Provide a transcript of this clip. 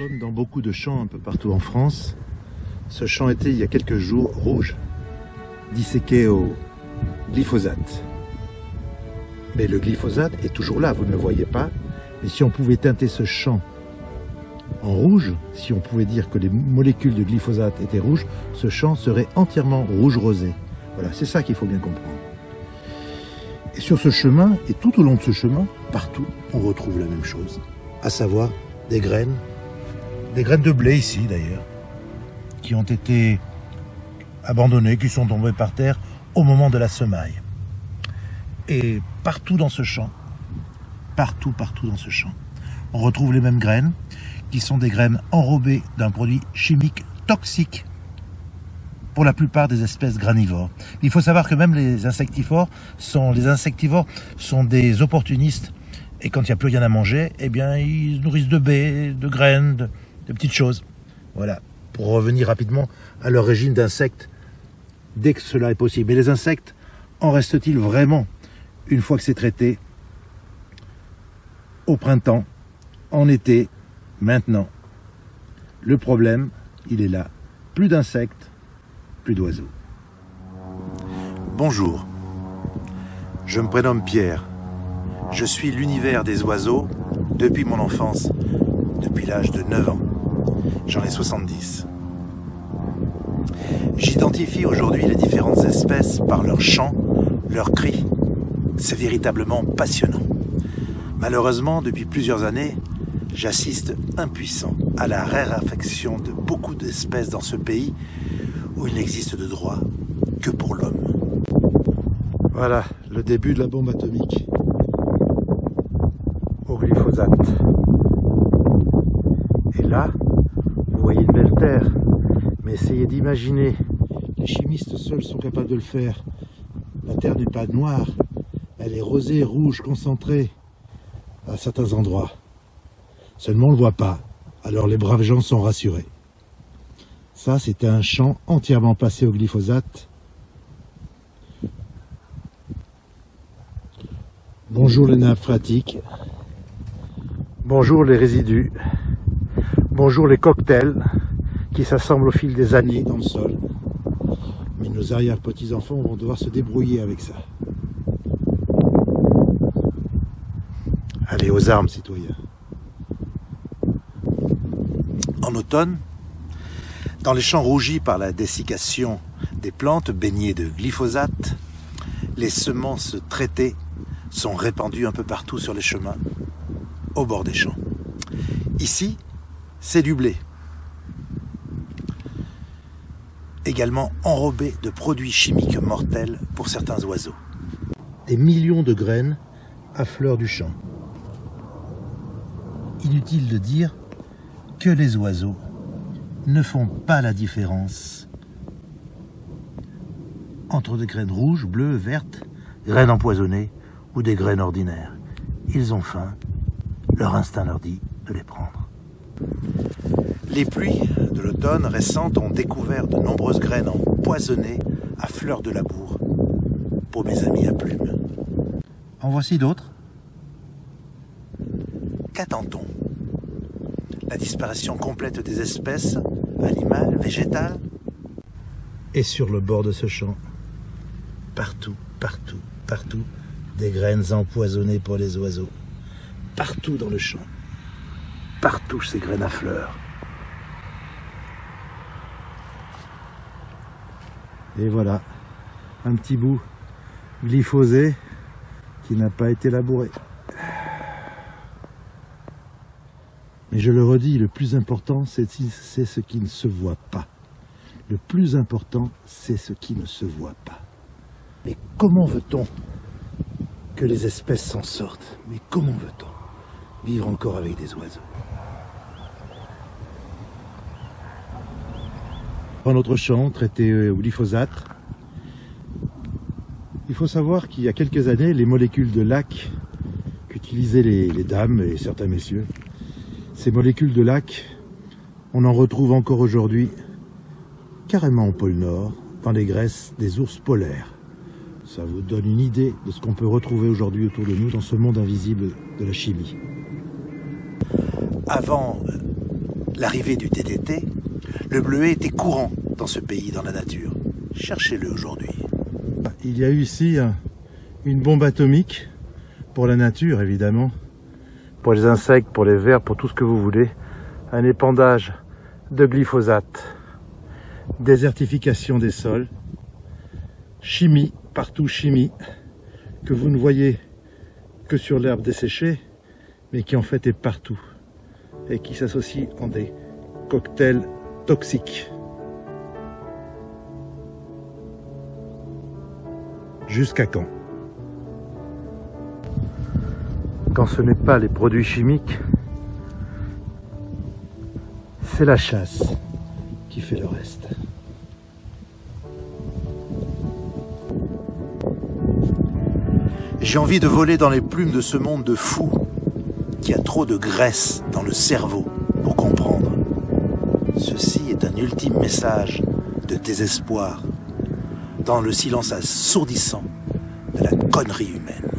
Comme dans beaucoup de champs un peu partout en France, ce champ était il y a quelques jours rouge, disséqué au glyphosate. Mais le glyphosate est toujours là, vous ne le voyez pas. Et si on pouvait teinter ce champ en rouge, si on pouvait dire que les molécules de glyphosate étaient rouges, ce champ serait entièrement rouge rosé. Voilà, c'est ça qu'il faut bien comprendre. Et sur ce chemin, et tout au long de ce chemin, partout, on retrouve la même chose, à savoir des graines de blé ici d'ailleurs, qui ont été abandonnées, qui sont tombées par terre au moment de la semaille. Et partout dans ce champ, partout dans ce champ, on retrouve les mêmes graines, qui sont des graines enrobées d'un produit chimique toxique pour la plupart des espèces granivores. Il faut savoir que même les insectivores sont des opportunistes. Et quand il n'y a plus rien à manger, eh bien, ils se nourrissent de baies, de graines, de petites choses. Voilà, pour revenir rapidement à leur régime d'insectes, dès que cela est possible. Mais les insectes, en restent-ils vraiment, une fois que c'est traité, au printemps, en été, maintenant? Le problème, il est là. Plus d'insectes, plus d'oiseaux. Bonjour, je me prénomme Pierre. Je suis l'univers des oiseaux depuis mon enfance, depuis l'âge de 9 ans. J'en ai 70. J'identifie aujourd'hui les différentes espèces par leurs chants, leurs cris. C'est véritablement passionnant. Malheureusement, depuis plusieurs années, j'assiste impuissant à la raréfaction de beaucoup d'espèces dans ce pays où il n'existe de droit que pour l'homme. Voilà, le début de la bombe atomique au glyphosate. Et là, vous voyez une belle terre, mais essayez d'imaginer, les chimistes seuls sont capables de le faire. La terre n'est pas noire, elle est rosée, rouge, concentrée à certains endroits. Seulement on ne le voit pas, alors les braves gens sont rassurés. Ça, c'était un champ entièrement passé au glyphosate. Bonjour les nappes phréatiques. Bonjour les résidus. Bonjour les cocktails qui s'assemblent au fil des années dans le sol. Mais nos arrière-petits-enfants vont devoir se débrouiller avec ça. Allez, aux armes, citoyens. En automne, dans les champs rougis par la dessiccation des plantes baignées de glyphosate, les semences traitées sont répandues un peu partout sur les chemins, au bord des champs. Ici, c'est du blé, également enrobé de produits chimiques mortels pour certains oiseaux. Des millions de graines à fleur du champ. Inutile de dire que les oiseaux ne font pas la différence entre des graines rouges, bleues, vertes, graines empoisonnées ou des graines ordinaires. Ils ont faim, leur instinct leur dit de les prendre. Les pluies de l'automne récentes ont découvert de nombreuses graines empoisonnées à fleur de labour pour mes amis à plumes. En voici d'autres. Qu'attend-on? La disparition complète des espèces animales, végétales? Et sur le bord de ce champ, partout, des graines empoisonnées pour les oiseaux. Partout dans le champ, partout ces graines à fleurs. Et voilà, un petit bout glyphosé qui n'a pas été labouré. Mais je le redis, le plus important, c'est ce qui ne se voit pas. Le plus important, c'est ce qui ne se voit pas. Mais comment veut-on que les espèces s'en sortent? Mais comment veut-on vivre encore avec des oiseaux? Un autre champ traité au glyphosate. Il faut savoir qu'il y a quelques années, les molécules de lac qu'utilisaient les dames et certains messieurs, ces molécules de lac, on en retrouve encore aujourd'hui carrément au pôle Nord, dans les graisses des ours polaires. Ça vous donne une idée de ce qu'on peut retrouver aujourd'hui autour de nous dans ce monde invisible de la chimie. Avant l'arrivée du TTT, le bleuet était courant dans ce pays, dans la nature. Cherchez-le aujourd'hui. Il y a eu ici une bombe atomique pour la nature, évidemment. Pour les insectes, pour les vers, pour tout ce que vous voulez. Un épandage de glyphosate. Désertification des sols. Chimie, partout chimie, que vous ne voyez que sur l'herbe desséchée, mais qui en fait est partout. Et qui s'associe en des cocktails toxiques. Jusqu'à quand? Quand ce n'est pas les produits chimiques, c'est la chasse qui fait le reste. J'ai envie de voler dans les plumes de ce monde de fous qui a trop de graisse dans le cerveau pour comprendre. Ceci est un ultime message de désespoir dans le silence assourdissant de la connerie humaine.